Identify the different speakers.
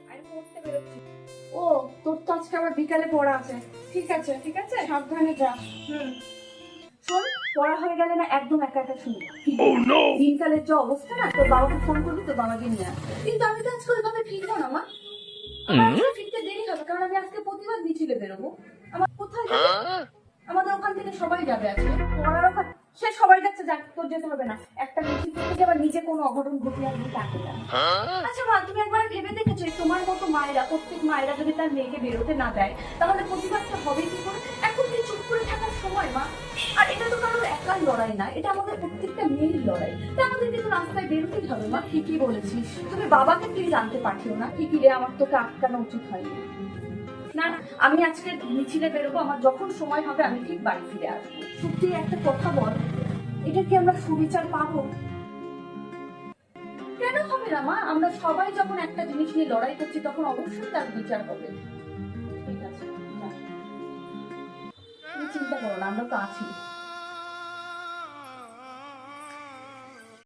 Speaker 1: আমি পড়তে বেরোচ্ছি। ও, তোর তো আজকে আবার বিকালে পড়া আছে। ঠিক আছে ঠিক আছে, সাবধানে যা। শোন, পড়া হয়ে গেলে না একদম একা একা শুনি। দিনকালের যে অবস্থা না, তোর বাবাকে ফোন করবি, তোর বাবাকে নিয়ে আসবে। কিন্তু আমি তো আজকে ওইভাবে ফিরবো না মা। আমার আজকে ফিরতে দেরি হবে, কারণ আমি আজকে প্রতিবাদ মিছিলে বেরোবো। আমার কোথায় যাবে? আমাদের ওখান থেকে সবাই যাবে আজকে। পড়ার ওখান সে সবাই যাচ্ছে, যাক, তোর যেতে হবে না। একটা মিছিল থেকে আবার নিজে কোনো অঘটন ঘটিয়ে আসবে তাকে না। আচ্ছা মা, তুমি একবার ভেবে দেখেছো তোমার মতো মায়েরা, প্রত্যেক মায়েরা যদি তার মেয়েকে বেরোতে না দেয়, তাহলে প্রতিবাদটা হবে কি করে? এখন কি চুপ করে থাকার সময় মা? আর এটা তো কারোর একার লড়াই না, এটা আমাদের প্রত্যেকটা মেয়ের লড়াই। তা আমাদেরকে তো রাস্তায় বেরোতেই হবে মা। ঠিকই বলেছিস, তুমি বাবাকে প্লিজ আনতে পারছো না? ঠিকই রে, আমার তোকে আটকানো উচিত হয়নি। না না, আমি আজকে মিছিলে বেরোবো, আমার যখন সময় হবে আমি ঠিক বাড়ি ফিরে আসবো। সত্যি একটা কথা বল, এটা কি আমরা সুবিচার পাবো? কেন হবে না মা? আমরা সবাই যখন একটা জিনিস নিয়ে লড়াই করছি, তখন অবশ্যই তার বিচার হবে। ঠিক আছে, তুমি চিন্তা করো না, আমরা তো আছি।